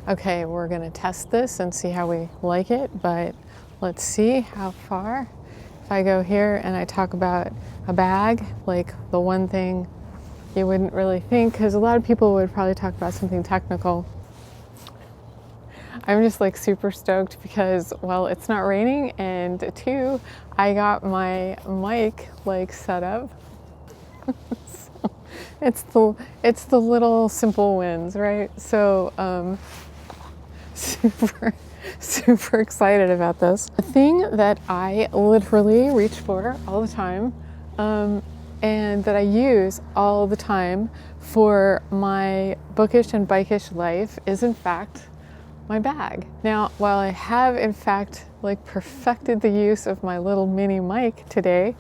Okay, we're gonna test this and see how we like it, but let's see how far. If I go here and I talk about a bag, like the one thing you wouldn't really think, because a lot of people would probably talk about something technical. I'm just like super stoked because, well, it's not raining, and two, I got my mic like set up. So it's the little simple wins, right? So super excited about this. The thing that I literally reach for all the time, and that I use all the time for my bookish and bikish life is in fact my bag. Now, while I have in fact like perfected the use of my little mini mic today,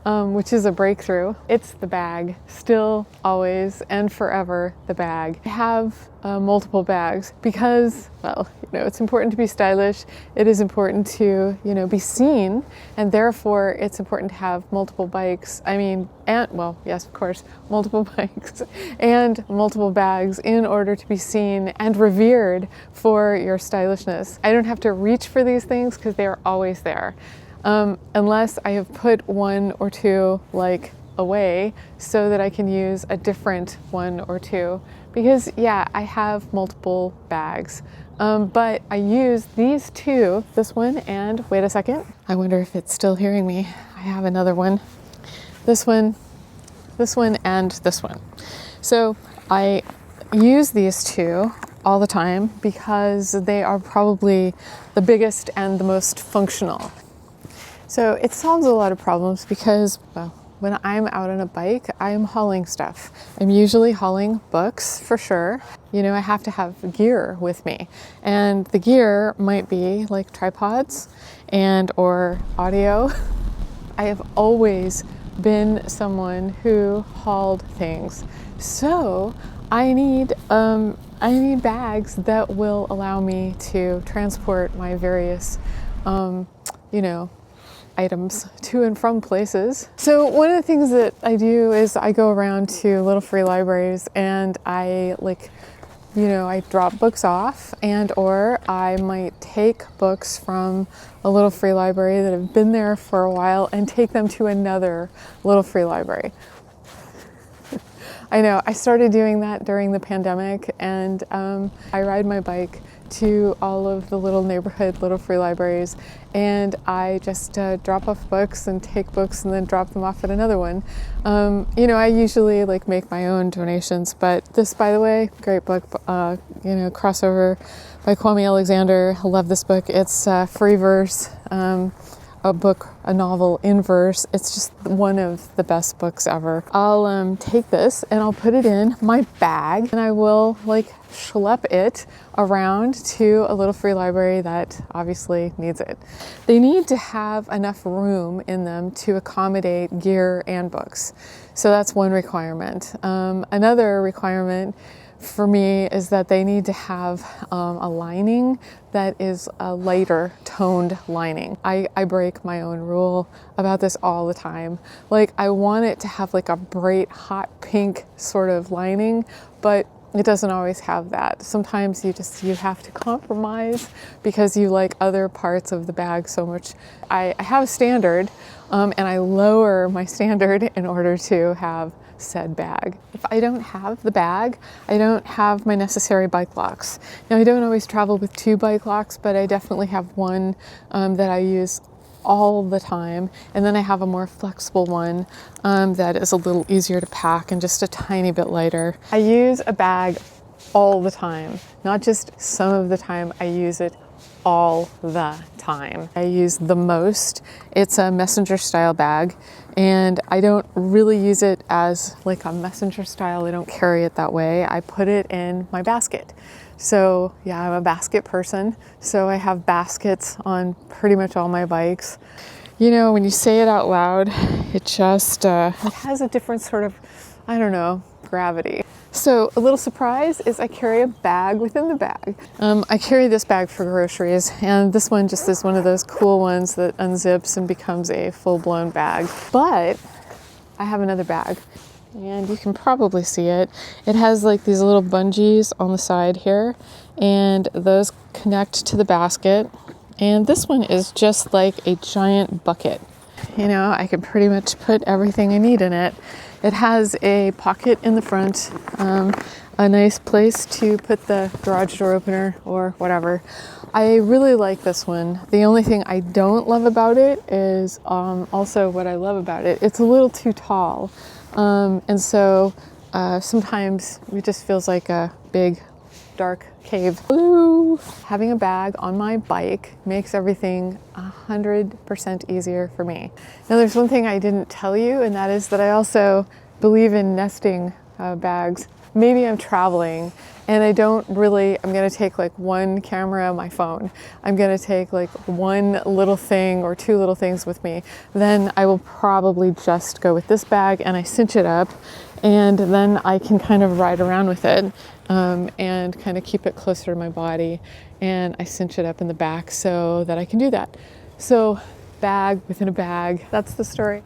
which is a breakthrough, it's the bag. Still, always, and forever the bag. I have multiple bags because, well, it's important to be stylish. It is important to, be seen, and therefore it's important to have multiple bikes. Yes, of course, multiple bikes and multiple bags in order to be seen and revered for your stylishness. I don't have to reach for these things because they are always there. Unless I have put one or two like away so that I can use a different one or two, because I have multiple bags. But I use these two, this one and, wait a second, I wonder if it's still hearing me. I have another one. This one, and this one. So I use these two all the time because they are probably the biggest and the most functional. So it solves a lot of problems because, well, when I'm out on a bike, I'm hauling stuff. I'm usually hauling books for sure. I have to have gear with me. And the gear might be like tripods or audio. I have always been someone who hauled things. So I need bags that will allow me to transport my various, items to and from places. So one of the things that I do is I go around to little free libraries and I drop books off, or I might take books from a little free library that have been there for a while and take them to another little free library. I know, I started doing that during the pandemic, and I ride my bike to all of the little neighborhood little free libraries, and I just drop off books and take books and then drop them off at another one. I usually make my own donations, but this, by the way, great book, Crossover by Kwame Alexander. I love this book. It's free verse, a novel in verse. It's just one of the best books ever. I'll take this and I'll put it in my bag, and I will schlep it around to a little free library that obviously needs it. They need to have enough room in them to accommodate gear and books. So that's one requirement. Another requirement for me is that they need to have a lining that is a lighter toned lining. I break my own rule about this all the time. I want it to have a bright hot pink sort of lining, but it doesn't always have that. Sometimes you have to compromise because you like other parts of the bag so much. I have a standard, and I lower my standard in order to have said bag. If I don't have the bag, I don't have my necessary bike locks. Now, I don't always travel with two bike locks, but I definitely have one that I use all the time, and then I have a more flexible one that is a little easier to pack and just a tiny bit lighter. I use a bag all the time, not just some of the time. I use it all the time. I use the most. It's a messenger style bag, and I don't really use it as a messenger style. I don't carry it that way. I put it in my basket. So I'm a basket person. So I have baskets on pretty much all my bikes. When you say it out loud, it just it has a different sort of, gravity. So a little surprise is I carry a bag within the bag. I carry this bag for groceries, and this one just is one of those cool ones that unzips and becomes a full-blown bag. But I have another bag, and you can probably see it. It has these little bungees on the side here, and those connect to the basket. And this one is just like a giant bucket. You know, I can pretty much put everything I need in it. It has a pocket in the front, a nice place to put the garage door opener or whatever. I really like this one. The only thing I don't love about it is also what I love about it. It's a little too tall. And so sometimes it just feels like a big dark cave. Ooh. Having a bag on my bike makes everything 100% easier for me. Now there's one thing I didn't tell you, and that is that I also believe in nesting bags. Maybe I'm traveling and I don't really, I'm gonna take like one camera, my phone. I'm gonna take like one little thing or two little things with me. Then I will probably just go with this bag and I cinch it up, and then I can kind of ride around with it and kind of keep it closer to my body, and I cinch it up in the back so that I can do that. So bag within a bag, that's the story.